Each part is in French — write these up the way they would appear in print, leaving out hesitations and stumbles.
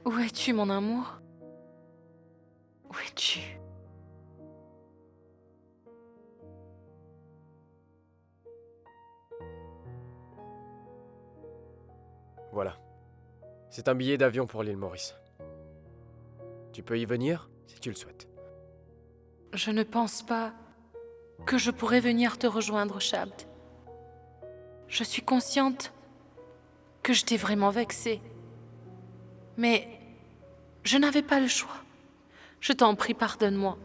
Où es-tu, mon amour? Où es-tu? Voilà. C'est un billet d'avion pour l'île Maurice. Tu peux y venir si tu le souhaites. Je ne pense pas que je pourrais venir te rejoindre, Shabd. Je suis consciente que je t'ai vraiment vexé. Mais je n'avais pas le choix. Je t'en prie, pardonne-moi.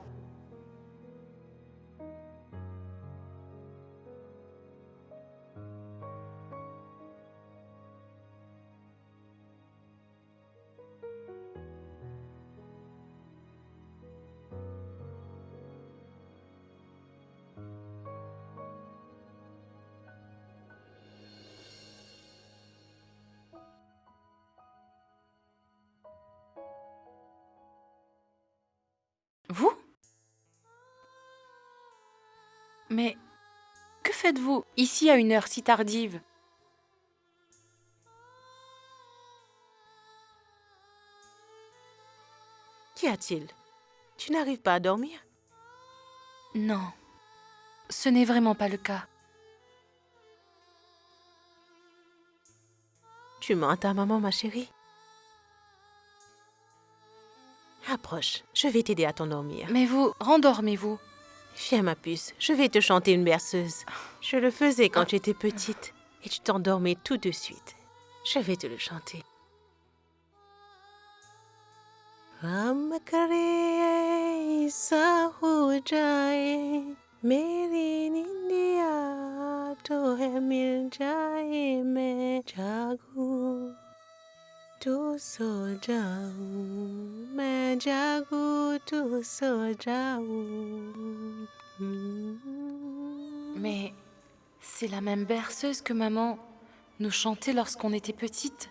Vous? Mais que faites-vous ici à une heure si tardive? Qu'y a-t-il? Tu n'arrives pas à dormir? Non, ce n'est vraiment pas le cas. Tu mens à ta maman, ma chérie. Approche, je vais t'aider à t'endormir. Mais vous, rendormez-vous. Viens, ma puce, je vais te chanter une berceuse. Je le faisais quand tu étais petite et tu t'endormais tout de suite. Je vais te le chanter. हम करे ऐसा हो जाए मेरी निंदिया तो है मिल जाए मैं जागूं तू सो जाऊं मैं जागूं तू सो जाऊं Mais c'est la même berceuse que maman nous chantait lorsqu'on était petite.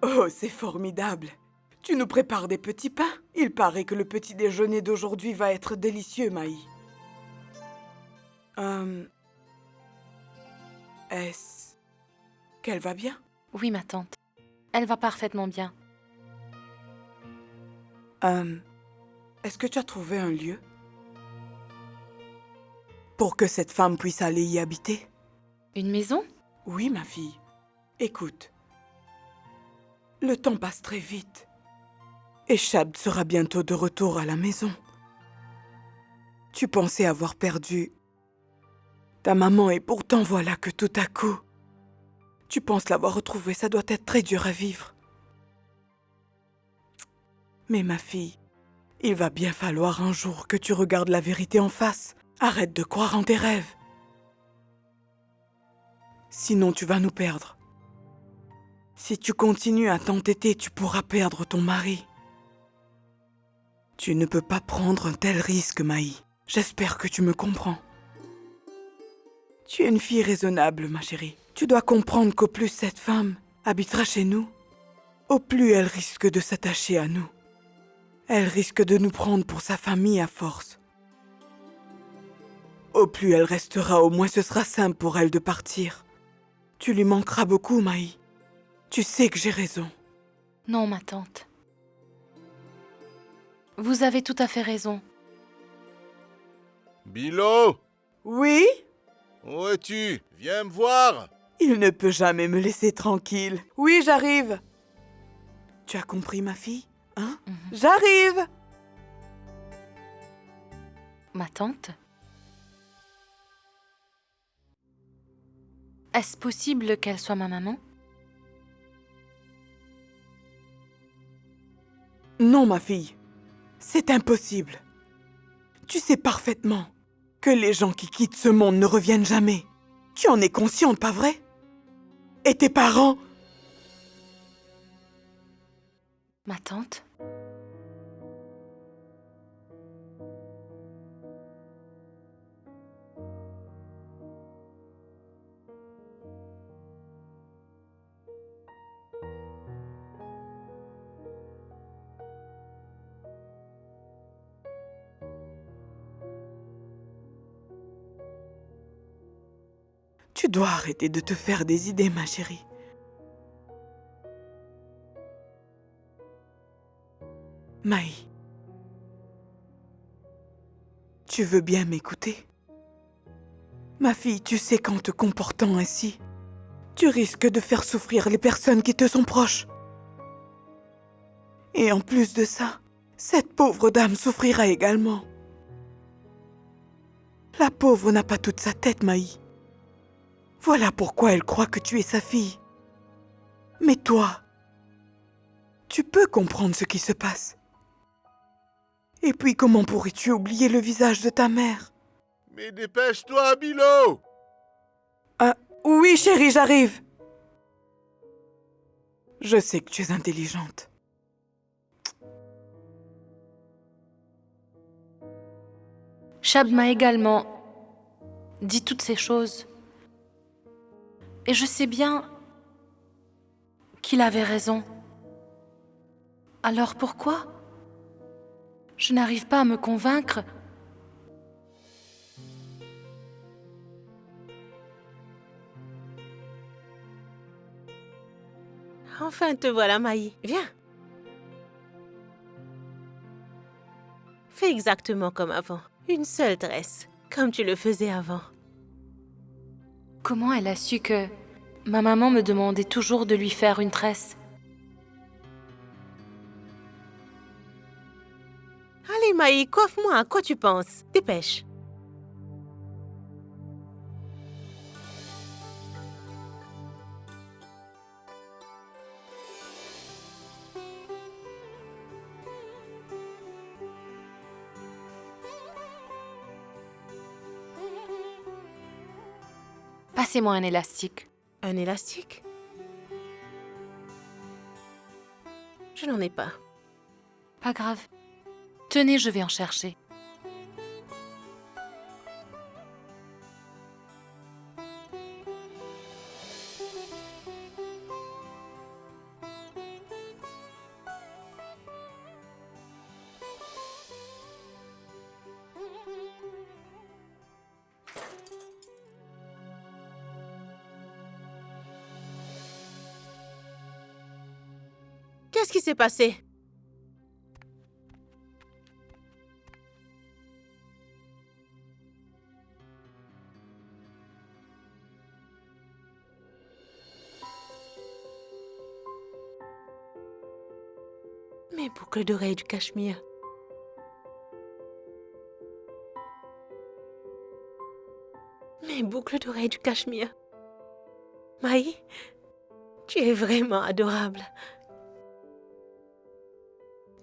Oh, c'est formidable. Tu nous prépares des petits pains. Il paraît que le petit déjeuner d'aujourd'hui va être délicieux, Maï. Est-ce qu'elle va bien? Oui, ma tante. Elle va parfaitement bien. Est-ce que tu as trouvé un lieu pour que cette femme puisse aller y habiter? Une maison? Oui, ma fille. Écoute. Le temps passe très vite. Et Shabd sera bientôt de retour à la maison. Tu pensais avoir perdu ta maman et pourtant voilà que tout à coup, tu penses l'avoir retrouvée. Ça doit être très dur à vivre. Mais ma fille, il va bien falloir un jour que tu regardes la vérité en face. Arrête de croire en tes rêves. Sinon tu vas nous perdre. Si tu continues à t'entêter, tu pourras perdre ton mari. Tu ne peux pas prendre un tel risque, Maï. J'espère que tu me comprends. Tu es une fille raisonnable, ma chérie. Tu dois comprendre qu'au plus cette femme habitera chez nous, au plus elle risque de s'attacher à nous. Elle risque de nous prendre pour sa famille à force. Au plus elle restera, au moins ce sera simple pour elle de partir. Tu lui manqueras beaucoup, Maï. Tu sais que j'ai raison. Non, ma tante. Vous avez tout à fait raison. Bilo, Oui? où es-tu? Viens me voir. Il ne peut jamais me laisser tranquille. Oui, j'arrive. Tu as compris, ma fille? Hein? J'arrive! Ma tante? Est-ce possible qu'elle soit ma maman? Non, ma fille. C'est impossible. Tu sais parfaitement que les gens qui quittent ce monde ne reviennent jamais. Tu en es consciente, pas vrai? Et tes parents? Ma tante? Tu dois arrêter de te faire des idées, ma chérie. Maï, tu veux bien m'écouter? Ma fille, tu sais qu'en te comportant ainsi, tu risques de faire souffrir les personnes qui te sont proches. Et en plus de ça, cette pauvre dame souffrira également. La pauvre n'a pas toute sa tête, Maï. Voilà pourquoi elle croit que tu es sa fille. Mais toi, tu peux comprendre ce qui se passe. Et puis comment pourrais-tu oublier le visage de ta mère? Mais dépêche-toi, Milo! Ah, oui chérie, j'arrive. Je sais que tu es intelligente. Chab m'a également dit toutes ces choses. Et je sais bien qu'il avait raison. Alors pourquoi je n'arrive pas à me convaincre Enfin, te voilà, Maï. Viens. Fais exactement comme avant. Une seule tresse, comme tu le faisais avant. comment elle a su que ma maman me demandait toujours de lui faire une tresse? Allez, Maï, coiffe-moi. À quoi tu penses? Dépêche. Passez-moi un élastique. Un élastique? Je n'en ai pas. Pas grave. Tenez, je vais en chercher. Qu'est-ce qui s'est passé? Mes boucles d'oreilles du cachemire. Mes boucles d'oreilles du cachemire. Maï, tu es vraiment adorable.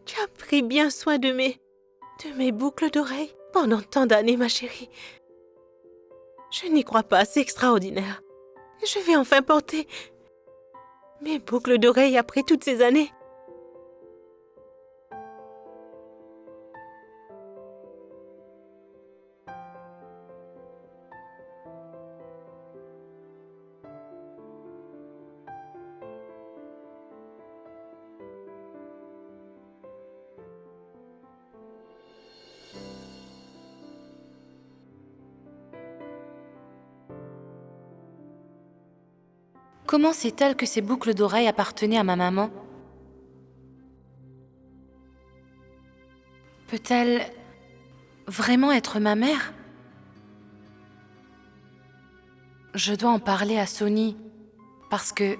Tu as pris bien soin de mes boucles d'oreilles pendant tant d'années, ma chérie. Je n'y crois pas, c'est extraordinaire. Je vais enfin porter mes boucles d'oreilles après toutes ces années. Comment sait-elle que ces boucles d'oreilles appartenaient à ma maman? Peut-elle vraiment être ma mère? Je dois en parler à Sony, parce que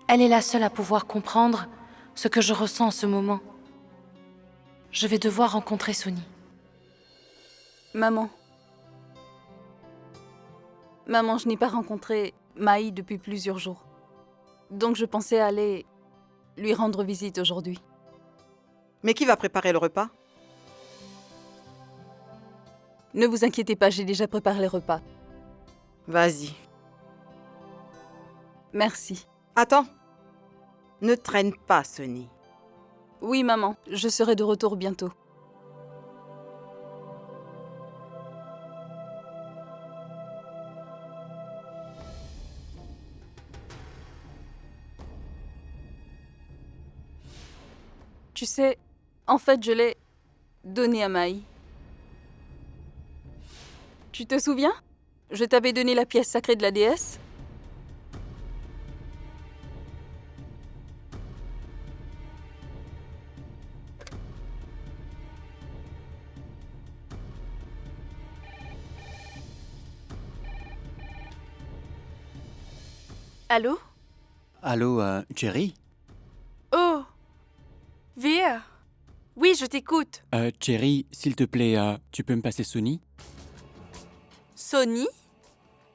elle est la seule à pouvoir comprendre ce que je ressens en ce moment. Je vais devoir rencontrer Sony. Maman. Maman, je n'ai pas rencontré Maï depuis plusieurs jours. Donc je pensais aller lui rendre visite aujourd'hui. Mais qui va préparer le repas? Ne vous inquiétez pas, j'ai déjà préparé les repas. Vas-y. Merci. Attends. Ne traîne pas, Sunny. Oui, maman, je serai de retour bientôt. Tu sais, en fait, je l'ai donné à Maï. Tu te souviens? Je t'avais donné la pièce sacrée de la déesse. Allô? Allô, Jerry? Oh! Vir? Oui, je t'écoute. Jerry, s'il te plaît, tu peux me passer Sonny? Sonny?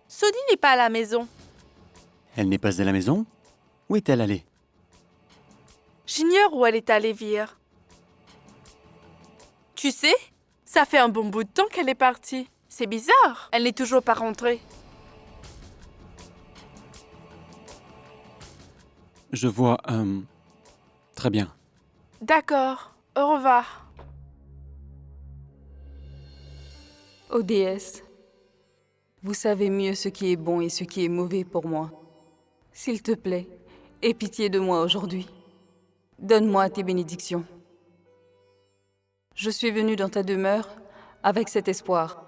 Sonny n'est pas à la maison. Elle n'est pas à la maison? Où est-elle allée? J'ignore où elle est allée, Vir. Tu sais, ça fait un bon bout de temps qu'elle est partie. C'est bizarre. Elle n'est toujours pas rentrée. Je vois, très bien. D'accord. Au revoir. Ô déesse, vous savez mieux ce qui est bon et ce qui est mauvais pour moi. S'il te plaît, aie pitié de moi aujourd'hui. Donne-moi tes bénédictions. Je suis venue dans ta demeure avec cet espoir.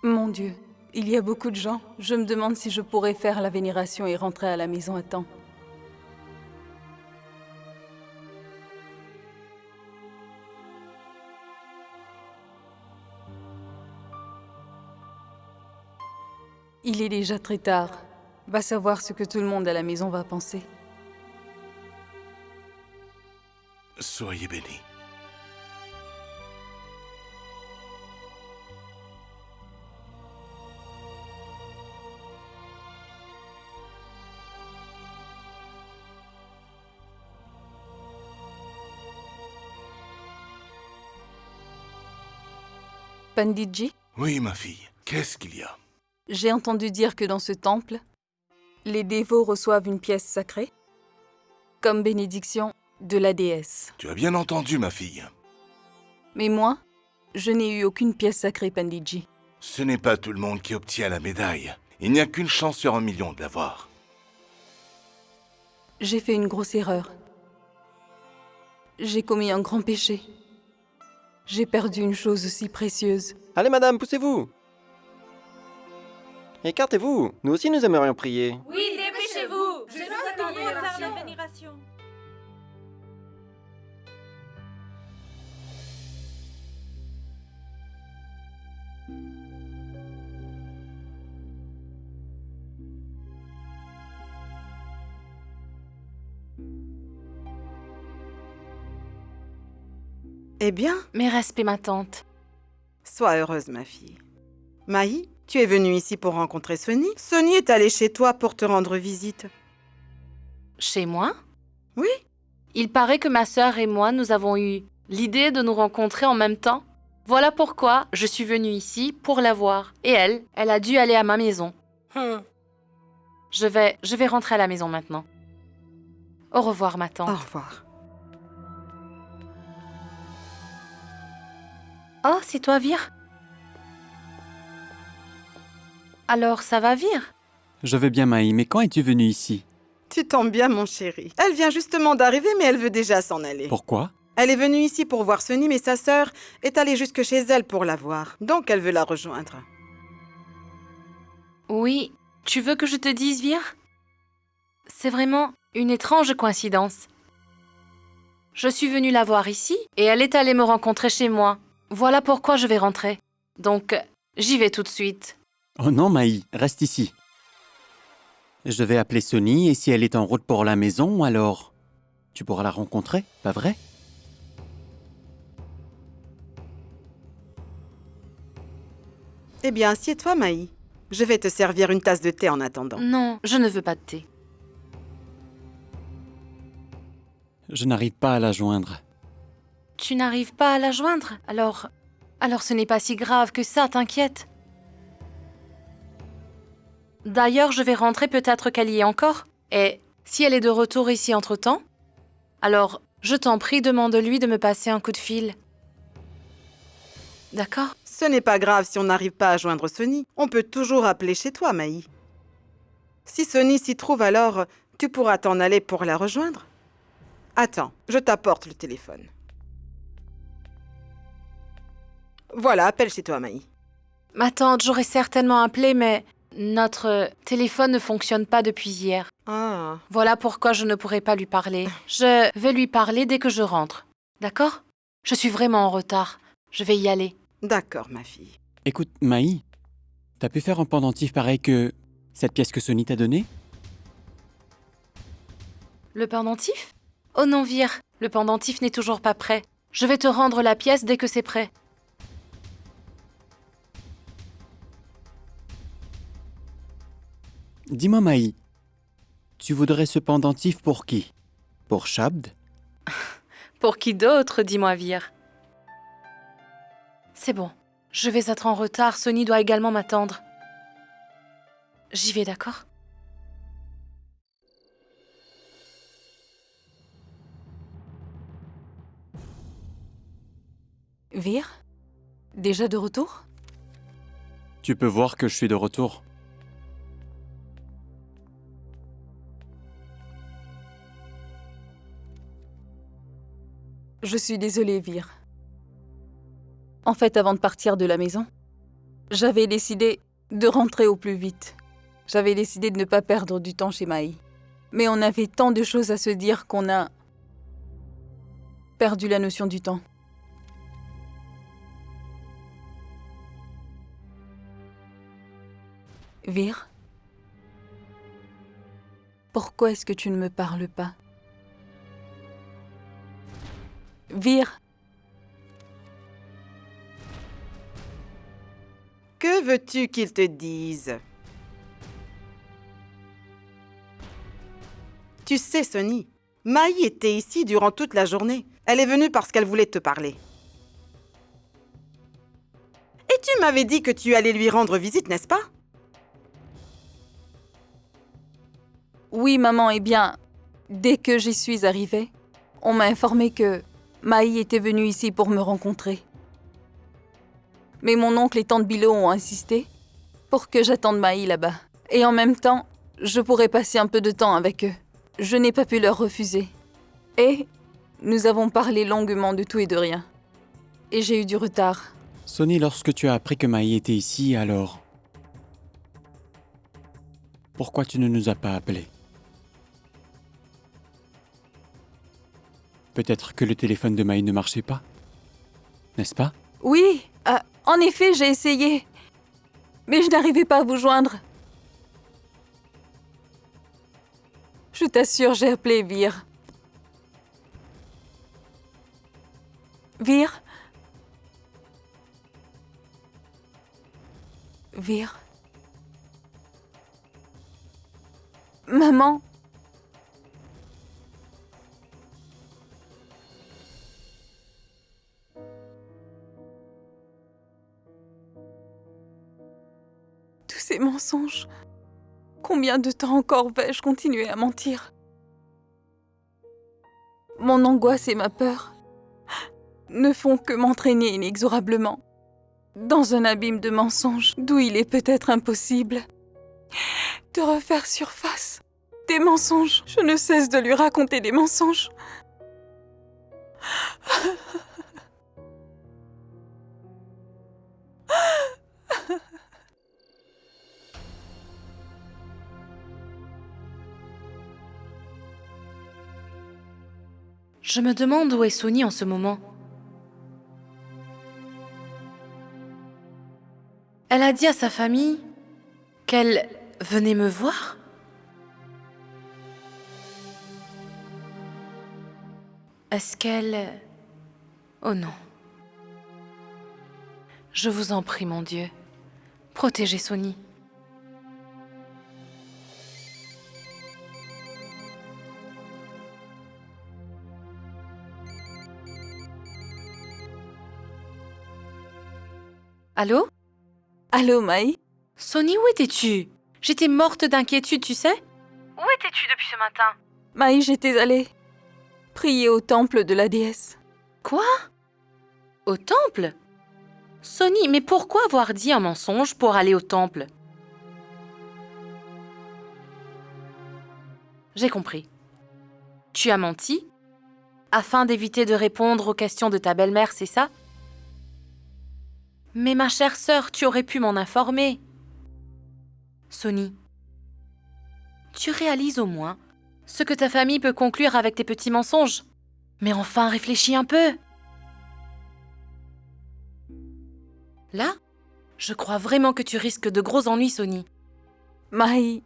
Mon Dieu, il y a beaucoup de gens. Je me demande si je pourrais faire la vénération et rentrer à la maison à temps. Il est déjà très tard. Va savoir ce que tout le monde à la maison va penser. Soyez bénis. Panditji, Oui, ma fille. Qu'est-ce qu'il y a? j'ai entendu dire que dans ce temple, les dévots reçoivent une pièce sacrée comme bénédiction de la déesse. Tu as bien entendu, ma fille. Mais moi, je n'ai eu aucune pièce sacrée, Panditji. Ce n'est pas tout le monde qui obtient la médaille. Il n'y a qu'une chance sur 1 million de l'avoir. J'ai fait une grosse erreur. J'ai commis un grand péché. J'ai perdu une chose si précieuse. Allez, madame, poussez-vous! Écartez-vous! Nous aussi, nous aimerions prier. Oui, dépêchez-vous. Je dois faire la vénération. Eh bien, Mes respects, ma tante. sois heureuse, ma fille. Maï, tu es venue ici pour rencontrer Sonny. Sonny est allé chez toi pour te rendre visite. Chez moi? Oui. Il paraît que ma sœur et moi, nous avons eu l'idée de nous rencontrer en même temps. Voilà pourquoi je suis venue ici pour la voir. Et elle a dû aller à ma maison. Je vais rentrer à la maison maintenant. Au revoir, ma tante. Au revoir. Oh, c'est toi, Vir? Alors, ça va, Vir? Je vais bien, Maï, mais quand es-tu venue ici? Tu tombes bien, mon chéri. Elle vient justement d'arriver, mais elle veut déjà s'en aller. Pourquoi? Elle est venue ici pour voir Sonny, mais sa sœur est allée jusque chez elle pour la voir. Donc, elle veut la rejoindre. Oui, tu veux que je te dise, Vir? C'est vraiment une étrange coïncidence. Je suis venue la voir ici et elle est allée me rencontrer chez moi. Voilà pourquoi je vais rentrer. Donc, j'y vais tout de suite. Oh non, Maï, reste ici. Je vais appeler Sonny et si elle est en route pour la maison, alors tu pourras la rencontrer, pas vrai? Eh bien, assieds-toi, Maï. Je vais te servir une tasse de thé en attendant. Non, je ne veux pas de thé. Je n'arrive pas à la joindre. Tu n'arrives pas à la joindre? Alors ce n'est pas si grave que ça, t'inquiète. D'ailleurs, je vais rentrer, peut-être qu'elle y est encore. Et si elle est de retour ici entre-temps, alors je t'en prie, demande-lui de me passer un coup de fil. D'accord? Ce n'est pas grave si on n'arrive pas à joindre Sonny. On peut toujours appeler chez toi, Maï. Si Sonny s'y trouve, alors tu pourras t'en aller pour la rejoindre. Attends, je t'apporte le téléphone. Voilà, appelle chez toi, Maï. Ma tante, j'aurais certainement appelé, mais notre téléphone ne fonctionne pas depuis hier. Ah, Voilà pourquoi je ne pourrai pas lui parler. Je vais lui parler dès que je rentre. D'accord? Je suis vraiment en retard. Je vais y aller. d'accord, ma fille. Écoute, Maï, t'as pu faire un pendentif pareil que cette pièce que Sonny t'a donnée? Le pendentif? Oh non, Vire, le pendentif n'est toujours pas prêt. Je vais te rendre la pièce dès que c'est prêt. Dis-moi, Maï, tu voudrais ce pendentif pour qui? Pour Shabd? Pour qui d'autre, dis-moi, Vire? C'est bon, je vais être en retard, Sonny doit également m'attendre. J'y vais, d'accord? Vir? Déjà de retour? Tu peux voir que je suis de retour. Je suis désolée, Vir. En fait, avant de partir de la maison, j'avais décidé de rentrer au plus vite. J'avais décidé de ne pas perdre du temps chez Maï. Mais on avait tant de choses à se dire qu'on a perdu la notion du temps. Vir, pourquoi est-ce que tu ne me parles pas? Vir, Que veux-tu qu'il te dise? Tu sais, Sonny, Maï était ici durant toute la journée. Elle est venue parce qu'elle voulait te parler. Et tu m'avais dit que tu allais lui rendre visite, n'est-ce pas? oui, maman, eh bien, dès que j'y suis arrivée, on m'a informé que Maï était venue ici pour me rencontrer. Mais mon oncle et tante Bilo ont insisté pour que j'attende Maï là-bas. Et en même temps, je pourrais passer un peu de temps avec eux. Je n'ai pas pu leur refuser. Et nous avons parlé longuement de tout et de rien. Et j'ai eu du retard. Sonny, lorsque tu as appris que Maï était ici, alors... pourquoi tu ne nous as pas appelés? Peut-être que le téléphone de Maï ne marchait pas, n'est-ce pas? Oui, en effet, j'ai essayé. Mais je n'arrivais pas à vous joindre. Je t'assure, j'ai appelé Vir. Vir? Vir? Maman? Tous ces mensonges. Combien de temps encore vais-je continuer à mentir? Mon angoisse et ma peur ne font que m'entraîner inexorablement dans un abîme de mensonges d'où il est peut-être impossible de refaire surface. Des mensonges. Je ne cesse de lui raconter des mensonges. Je me demande où est Sonny en ce moment. Elle a dit à sa famille qu'elle venait me voir. Est-ce qu'elle... Oh non. Je vous en prie, mon Dieu. Protégez Sonny. Allô? Allô, Maï? Sonny, où étais-tu? J'étais morte d'inquiétude, tu sais? Où étais-tu depuis ce matin? Maï, j'étais allée prier au temple de la déesse. Quoi? Au temple? Sonny, mais pourquoi avoir dit un mensonge pour aller au temple? J'ai compris. Tu as menti afin d'éviter de répondre aux questions de ta belle-mère, c'est ça? Mais ma chère sœur, tu aurais pu m'en informer. Sonny, tu réalises au moins ce que ta famille peut conclure avec tes petits mensonges. Mais enfin, réfléchis un peu. Là, je crois vraiment que tu risques de gros ennuis, Sonny. Maï,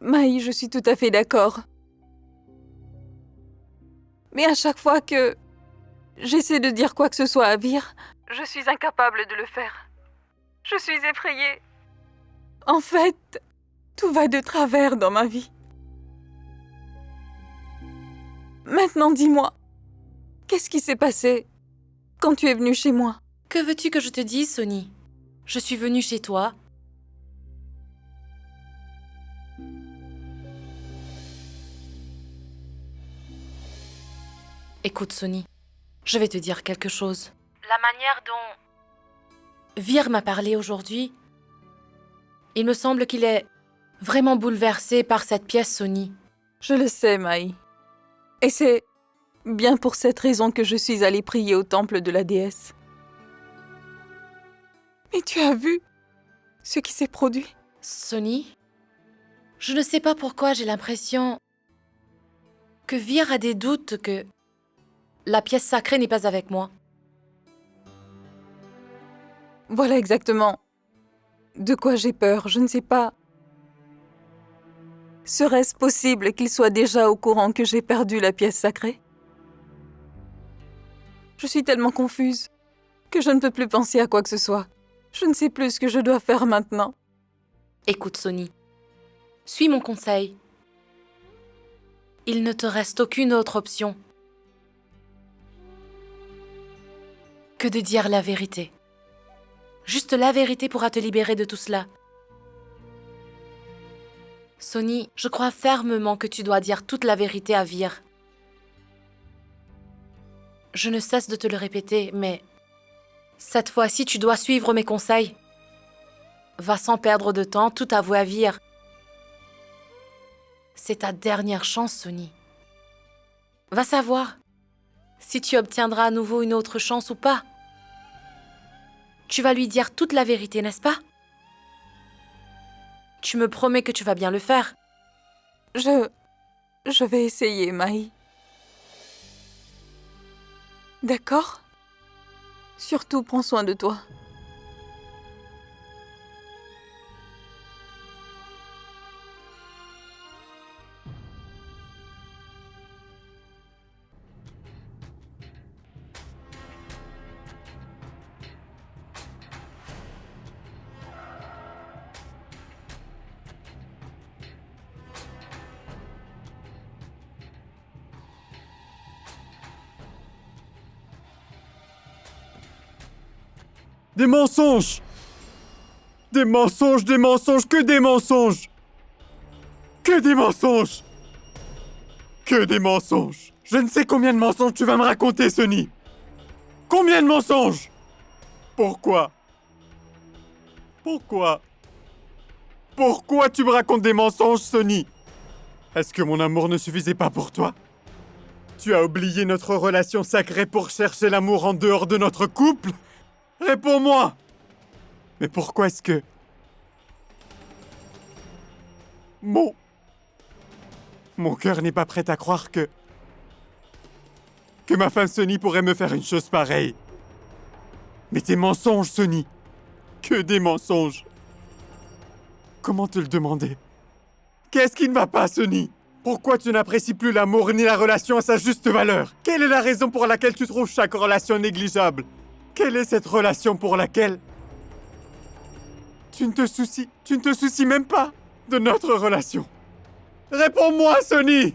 je suis tout à fait d'accord. Mais à chaque fois que j'essaie de dire quoi que ce soit à Vir, je suis incapable de le faire. Je suis effrayée. En fait, tout va de travers dans ma vie. Maintenant, dis-moi, qu'est-ce qui s'est passé quand tu es venue chez moi? Que veux-tu que je te dise, Sonny? Je suis venue chez toi. Écoute, Sonny, je vais te dire quelque chose. La manière dont Vir m'a parlé aujourd'hui, il me semble qu'il est vraiment bouleversé par cette pièce, Sonny. Je le sais, Maï. Et c'est bien pour cette raison que je suis allée prier au temple de la déesse. Mais tu as vu ce qui s'est produit? Sonny, je ne sais pas pourquoi j'ai l'impression que Vir a des doutes que la pièce sacrée n'est pas avec moi. Voilà exactement de quoi j'ai peur. Je ne sais pas. Serait-ce possible qu'il soit déjà au courant que j'ai perdu la pièce sacrée? Je suis tellement confuse que je ne peux plus penser à quoi que ce soit. Je ne sais plus ce que je dois faire maintenant. Écoute, Sonny, suis mon conseil. Il ne te reste aucune autre option que de dire la vérité. Juste la vérité pourra te libérer de tout cela. Sonny, je crois fermement que tu dois dire toute la vérité à Vir. Je ne cesse de te le répéter, mais cette fois-ci, tu dois suivre mes conseils. Va sans perdre de temps, tout avouer à Vir. C'est ta dernière chance, Sonny. Va savoir si tu obtiendras à nouveau une autre chance ou pas. Tu vas lui dire toute la vérité, n'est-ce pas? Tu me promets que tu vas bien le faire. Je vais essayer, Maï. D'accord? Surtout, prends soin de toi. Des mensonges! Des mensonges, des mensonges, que des mensonges! Que des mensonges! Que des mensonges! Je ne sais combien de mensonges tu vas me raconter, Sonny! Combien de mensonges? Pourquoi? Pourquoi? Pourquoi tu me racontes des mensonges, Sonny? Est-ce que mon amour ne suffisait pas pour toi? Tu as oublié notre relation sacrée pour chercher l'amour en dehors de notre couple? Réponds-moi! Mais pourquoi est-ce que... Mon cœur n'est pas prêt à croire que ma femme Sonny pourrait me faire une chose pareille. Mais tes mensonges, Sonny. Que des mensonges. Comment te le demander? Qu'est-ce qui ne va pas, Sonny? Pourquoi tu n'apprécies plus l'amour ni la relation à sa juste valeur? Quelle est la raison pour laquelle tu trouves chaque relation négligeable? Quelle est cette relation pour laquelle tu ne te soucies même pas de notre relation? Réponds-moi, Sonny!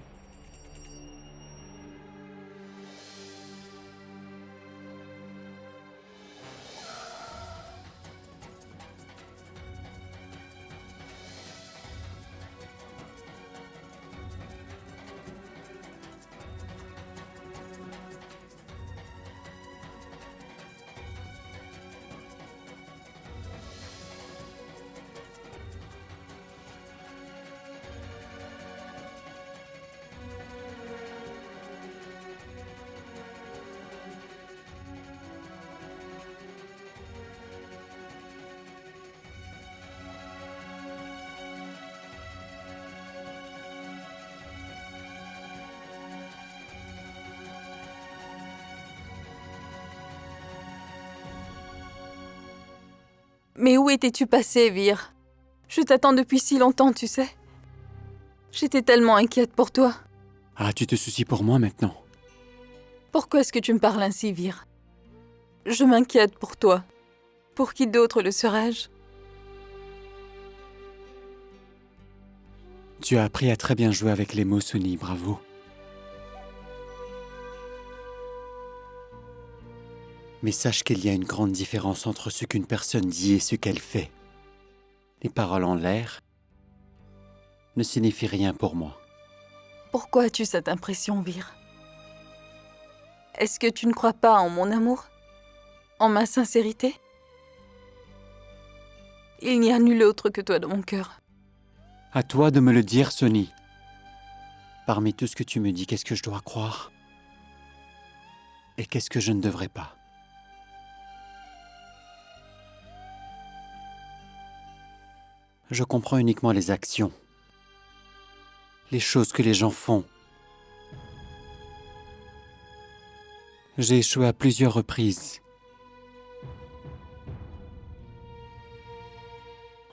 Mais où étais-tu passé, Vir? Je t'attends depuis si longtemps, tu sais. J'étais tellement inquiète pour toi. Ah, tu te soucies pour moi maintenant? Pourquoi est-ce que tu me parles ainsi, Vir? Je m'inquiète pour toi. Pour qui d'autre le serais-je? Tu as appris à très bien jouer avec les mots, Sunny, bravo. Mais sache qu'il y a une grande différence entre ce qu'une personne dit et ce qu'elle fait. Les paroles en l'air ne signifient rien pour moi. Pourquoi as-tu cette impression, Vir? Est-ce que tu ne crois pas en mon amour? En ma sincérité? Il n'y a nul autre que toi dans mon cœur. À toi de me le dire, Sunny. Parmi tout ce que tu me dis, qu'est-ce que je dois croire? Et qu'est-ce que je ne devrais pas? Je comprends uniquement les actions, les choses que les gens font. J'ai échoué à plusieurs reprises.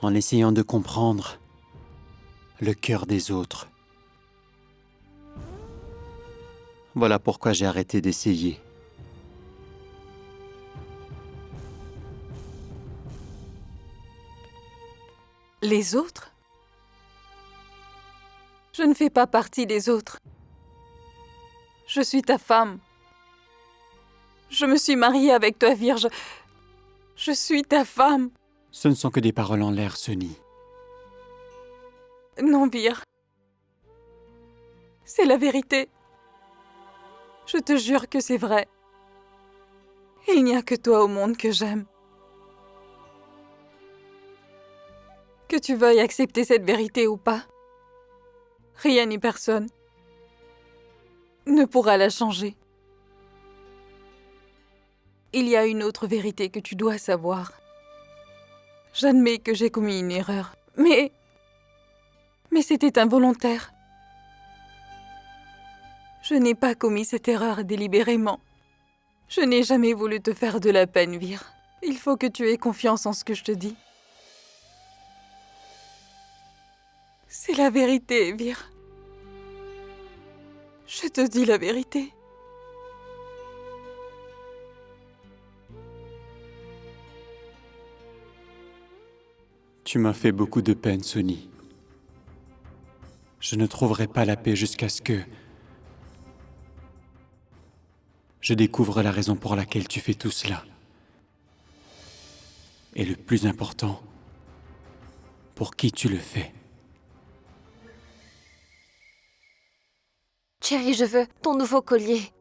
En essayant de comprendre le cœur des autres. Voilà pourquoi j'ai arrêté d'essayer. Les autres? Je ne fais pas partie des autres. Je suis ta femme. Je me suis mariée avec toi, Vierge. Je suis ta femme. Ce ne sont que des paroles en l'air, Sunny. Non, Vir. C'est la vérité. Je te jure que c'est vrai. Il n'y a que toi au monde que j'aime. Que tu veuilles accepter cette vérité ou pas, rien ni personne ne pourra la changer. Il y a une autre vérité que tu dois savoir. J'admets que j'ai commis une erreur, mais c'était involontaire. Je n'ai pas commis cette erreur délibérément. Je n'ai jamais voulu te faire de la peine, Vir. Il faut que tu aies confiance en ce que je te dis. C'est la vérité, Vir. Je te dis la vérité. Tu m'as fait beaucoup de peine, Sunny. Je ne trouverai pas la paix jusqu'à ce que je découvre la raison pour laquelle tu fais tout cela. Et le plus important, pour qui tu le fais. Chérie, je veux ton nouveau collier.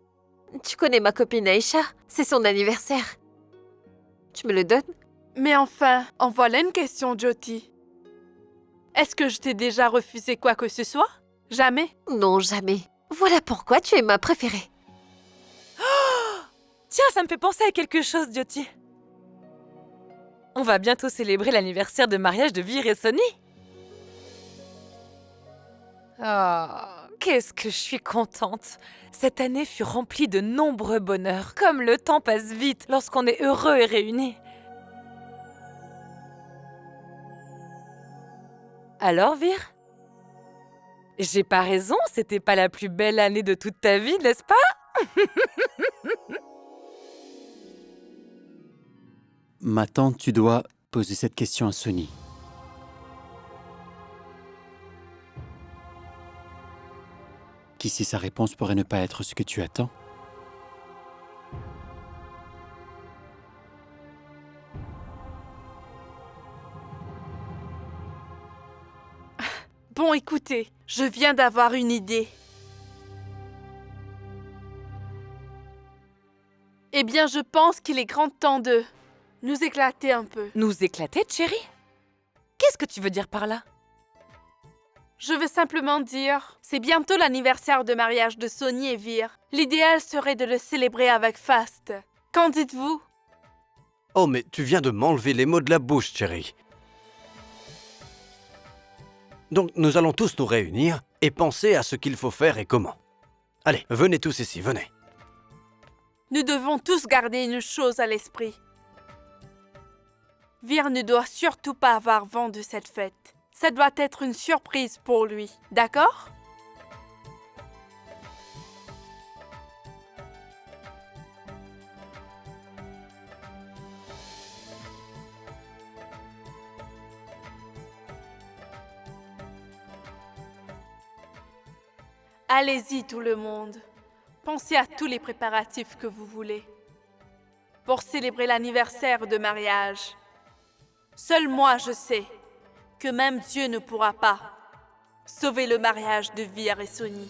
Tu connais ma copine Aïcha? C'est son anniversaire. Tu me le donnes? Mais enfin, en voilà une question, Jyoti. Est-ce que je t'ai déjà refusé quoi que ce soit? Jamais? Non, jamais. Voilà pourquoi tu es ma préférée. Tiens, ça me fait penser à quelque chose, Jyoti. On va bientôt célébrer l'anniversaire de mariage de Vir et Sunny. Oh, qu'est-ce que je suis contente. Cette année fut remplie de nombreux bonheurs. Comme le temps passe vite lorsqu'on est heureux et réunis. Alors, Vir? J'ai pas raison, c'était pas la plus belle année de toute ta vie, n'est-ce pas? Ma tante, tu dois poser cette question à Sunny. Qui sait, sa réponse pourrait ne pas être ce que tu attends. Bon, écoutez, je viens d'avoir une idée. Eh bien, je pense qu'il est grand temps de nous éclater un peu. Nous éclater, chérie? Qu'est-ce que tu veux dire par là? Je veux simplement dire, c'est bientôt l'anniversaire de mariage de Sunny et Vir. L'idéal serait de le célébrer avec faste. Qu'en dites-vous? Oh, mais tu viens de m'enlever les mots de la bouche, chérie. Donc, nous allons tous nous réunir et penser à ce qu'il faut faire et comment. Allez, venez tous ici, venez. Nous devons tous garder une chose à l'esprit. Vir ne doit surtout pas avoir vent de cette fête. Ça doit être une surprise pour lui, d'accord? Allez-y tout le monde. Pensez à tous les préparatifs que vous voulez pour célébrer l'anniversaire de mariage. Seul moi je sais que même Dieu ne pourra pas sauver le mariage de Vir et Sony.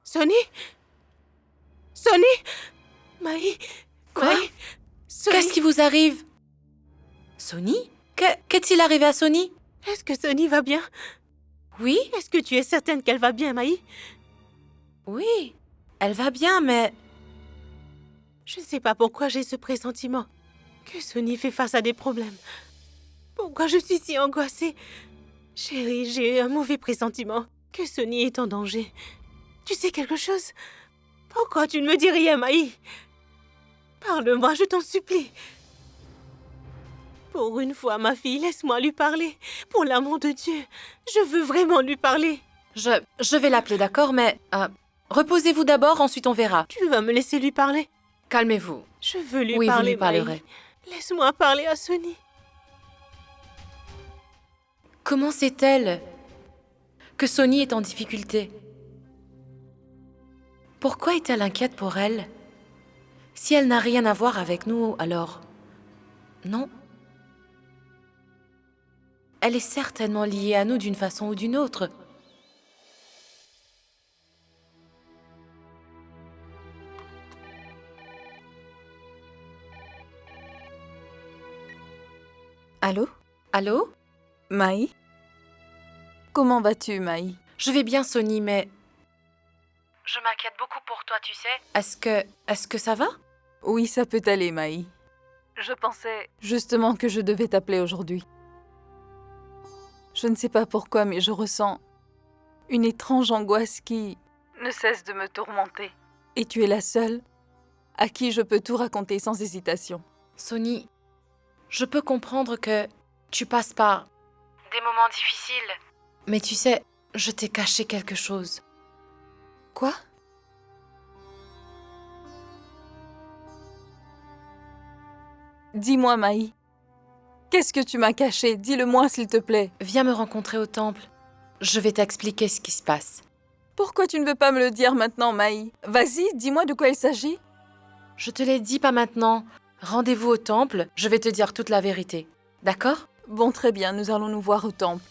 Sony? Sony? Maï? Quoi? Maï? Sony? Qu'est-ce qui vous arrive? Sony? Qu'est-il arrivé à Sony? Est-ce que Sony va bien? Oui? Est-ce que tu es certaine qu'elle va bien, Maï? Oui, elle va bien, mais... Je ne sais pas pourquoi j'ai ce pressentiment que Sony fait face à des problèmes. Pourquoi je suis si angoissée? Chérie, j'ai eu un mauvais pressentiment que Sony est en danger. Tu sais quelque chose? Pourquoi tu ne me dis rien, Maï? Parle-moi, je t'en supplie. Pour une fois, ma fille, laisse-moi lui parler. Pour l'amour de Dieu, je veux vraiment lui parler. Je vais l'appeler, d'accord, mais... reposez-vous d'abord, ensuite on verra. Tu vas me laisser lui parler? Calmez-vous. Je veux lui Oui, parler, vous lui parlerez. Maï. Laisse-moi parler à Sony. Comment sait-elle que Sony est en difficulté? Pourquoi est-elle inquiète pour elle? Si elle n'a rien à voir avec nous, alors... Non. Elle est certainement liée à nous d'une façon ou d'une autre. Allô? Allô? Maï? Comment vas-tu, Maï? Je vais bien, Sony, mais... Je m'inquiète beaucoup pour toi, tu sais. Est-ce que ça va? Oui, ça peut aller, Maï. Je pensais justement que je devais t'appeler aujourd'hui. Je ne sais pas pourquoi, mais je ressens une étrange angoisse qui ne cesse de me tourmenter. Et tu es la seule à qui je peux tout raconter sans hésitation. Sony, je peux comprendre que tu passes par des moments difficiles. Mais tu sais, je t'ai caché quelque chose. Quoi? Dis-moi, Maï. Qu'est-ce que tu m'as caché? Dis-le-moi, s'il te plaît. Viens me rencontrer au temple. Je vais t'expliquer ce qui se passe. Pourquoi tu ne veux pas me le dire maintenant, Maï? Vas-y, dis-moi de quoi il s'agit. Je te l'ai dit pas maintenant. Rendez-vous au temple, je vais te dire toute la vérité. D'accord? Bon, très bien, nous allons nous voir au temple.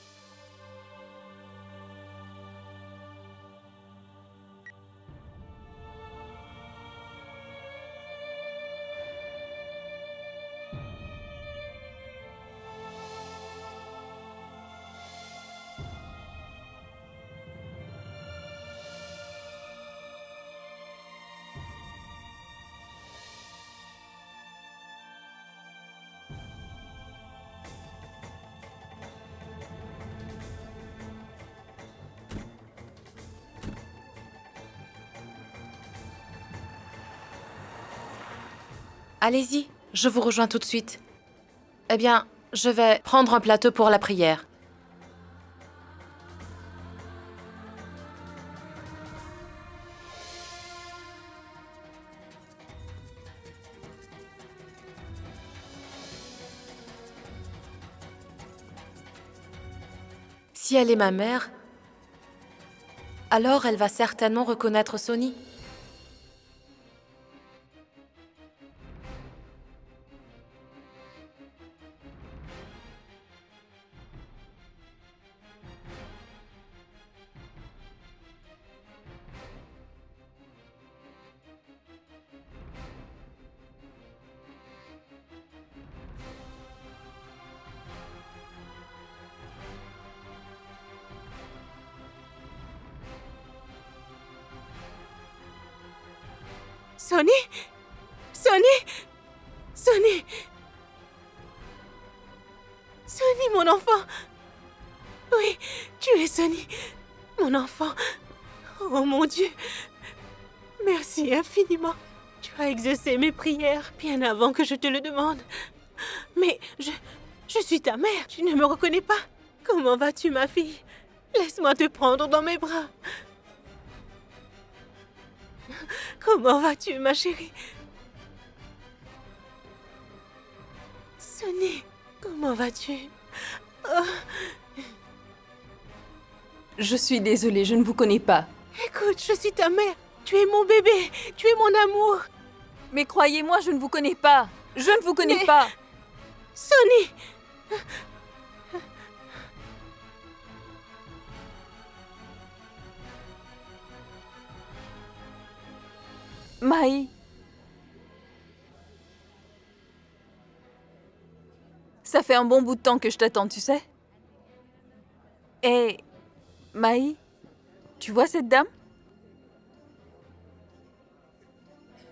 Allez-y, je vous rejoins tout de suite. Eh bien, je vais prendre un plateau pour la prière. Si elle est ma mère, alors elle va certainement reconnaître Sony. Sony? Sony? Sonny! Sonny, mon enfant! Oui, tu es Sonny, mon enfant. Oh mon Dieu! Merci infiniment. Tu as exaucé mes prières bien avant que je te le demande. Mais je suis ta mère, tu ne me reconnais pas. Comment vas-tu, ma fille? Laisse-moi te prendre dans mes bras. Comment vas-tu, ma chérie? Sonny, comment vas-tu? Oh. Je suis désolée, je ne vous connais pas. Écoute, je suis ta mère. Tu es mon bébé. Tu es mon amour. Mais croyez-moi, je ne vous connais pas. Je ne vous connais pas. Sonny! Maï. Ça fait un bon bout de temps que je t'attends, tu sais. Et Maï, tu vois cette dame?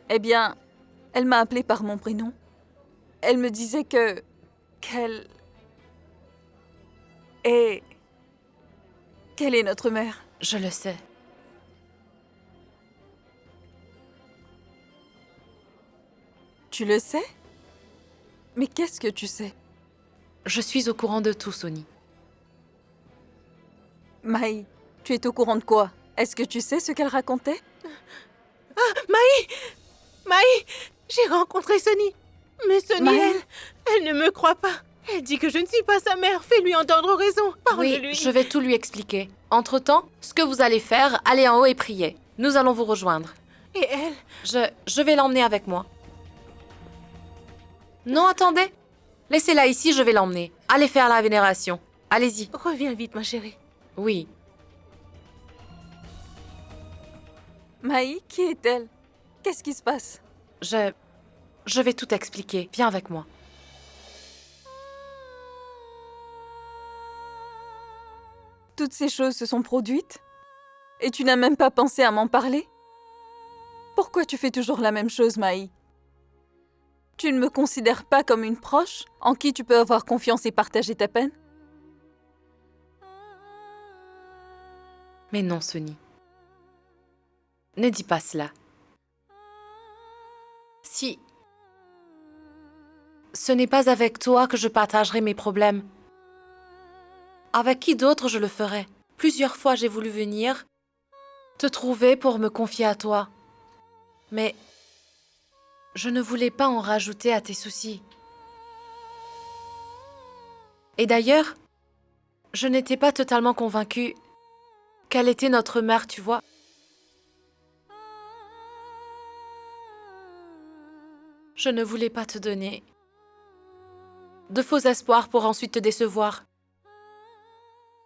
Eh bien, elle m'a appelée par mon prénom. Elle me disait qu'elle est notre mère. Je le sais. Tu le sais? Mais qu'est-ce que tu sais? Je suis au courant de tout, Sonny. Maï, tu es au courant de quoi? Est-ce que tu sais ce qu'elle racontait? Ah, Maï! Maï! J'ai rencontré Sonny. Mais Sonny, Maï? elle ne me croit pas. Elle dit que je ne suis pas sa mère. Fais-lui entendre raison. Parle-lui. Oui, je vais tout lui expliquer. Entre-temps, ce que vous allez faire, allez en haut et priez. Nous allons vous rejoindre. Et elle? Je vais l'emmener avec moi. Non, attendez. Laissez-la ici, je vais l'emmener. Allez faire la vénération. Allez-y. Reviens vite, ma chérie. Oui. Maï, qui est-elle? Qu'est-ce qui se passe? Je vais tout expliquer. Viens avec moi. Toutes ces choses se sont produites? Et tu n'as même pas pensé à m'en parler? Pourquoi tu fais toujours la même chose, Maï? Tu ne me considères pas comme une proche en qui tu peux avoir confiance et partager ta peine? Mais non, Sonny. Ne dis pas cela. Si ce n'est pas avec toi que je partagerai mes problèmes, avec qui d'autre je le ferai? Plusieurs fois j'ai voulu venir te trouver pour me confier à toi. Mais je ne voulais pas en rajouter à tes soucis. Et d'ailleurs, je n'étais pas totalement convaincue qu'elle était notre mère, tu vois. Je ne voulais pas te donner de faux espoirs pour ensuite te décevoir.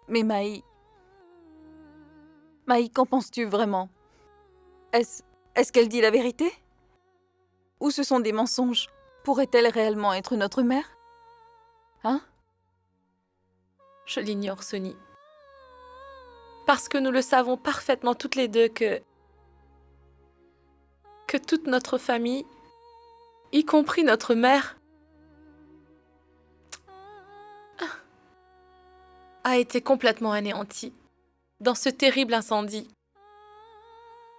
Mais Maï, qu'en penses-tu vraiment? Est-ce qu'elle dit la vérité? Ou ce sont des mensonges? Pourrait-elle réellement être notre mère? Hein? Je l'ignore, Sonny. Parce que nous le savons parfaitement toutes les deux que toute notre famille, y compris notre mère, a été complètement anéantie dans ce terrible incendie.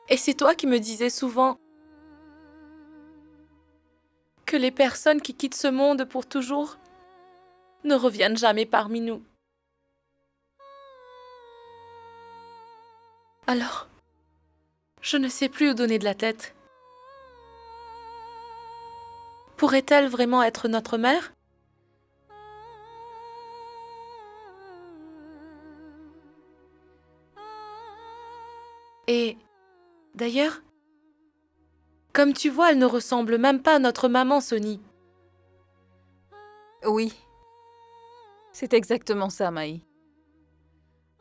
Et c'est toi qui me disais souvent que les personnes qui quittent ce monde pour toujours ne reviennent jamais parmi nous. Alors, je ne sais plus où donner de la tête. Pourrait-elle vraiment être notre mère? Et d'ailleurs, comme tu vois, elle ne ressemble même pas à notre maman, Sonny. Oui. C'est exactement ça, Maï.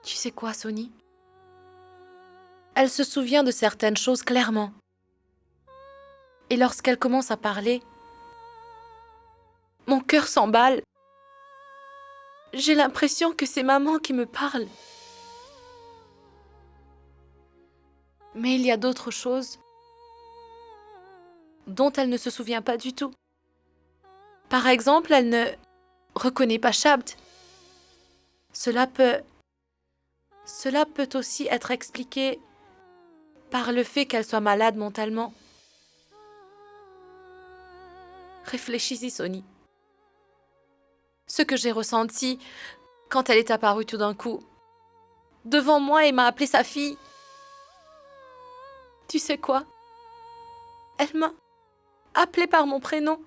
Tu sais quoi, Sonny? Elle se souvient de certaines choses clairement. Et lorsqu'elle commence à parler, mon cœur s'emballe. J'ai l'impression que c'est maman qui me parle. Mais il y a d'autres choses dont elle ne se souvient pas du tout. Par exemple, elle ne reconnaît pas Shabd. Cela peut aussi être expliqué par le fait qu'elle soit malade mentalement. Réfléchis-y, Sony. Ce que j'ai ressenti quand elle est apparue tout d'un coup, devant moi et m'a appelé sa fille. Tu sais quoi? Elle m'a appelée par mon prénom.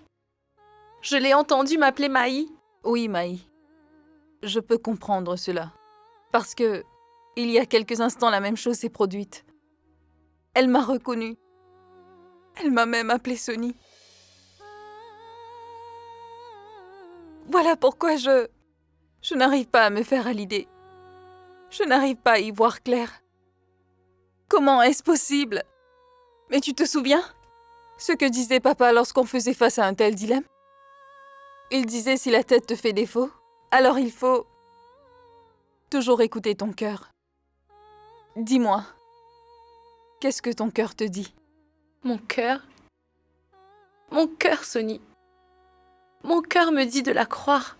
Je l'ai entendue m'appeler Maï. Oui, Maï. Je peux comprendre cela. Parce que, il y a quelques instants, la même chose s'est produite. Elle m'a reconnue. Elle m'a même appelée Sony. Voilà pourquoi je n'arrive pas à me faire à l'idée. Je n'arrive pas à y voir clair. Comment est-ce possible? Mais tu te souviens ce que disait papa lorsqu'on faisait face à un tel dilemme? Il disait si la tête te fait défaut, alors il faut toujours écouter ton cœur. Dis-moi, qu'est-ce que ton cœur te dit? Mon cœur? Mon cœur, Sony. Mon cœur me dit de la croire.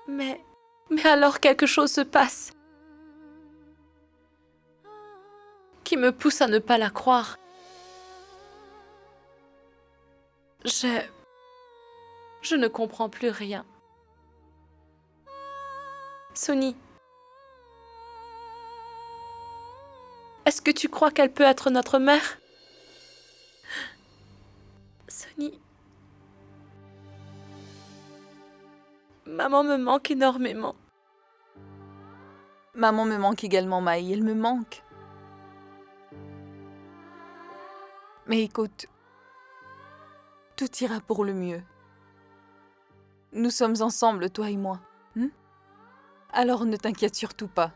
Mais alors quelque chose se passe qui me pousse à ne pas la croire. Je ne comprends plus rien. Sony, est-ce que tu crois qu'elle peut être notre mère? Sony, maman me manque énormément. Maman me manque également, Maï, elle me manque. Mais écoute, tout ira pour le mieux. Nous sommes ensemble, toi et moi. Alors ne t'inquiète surtout pas.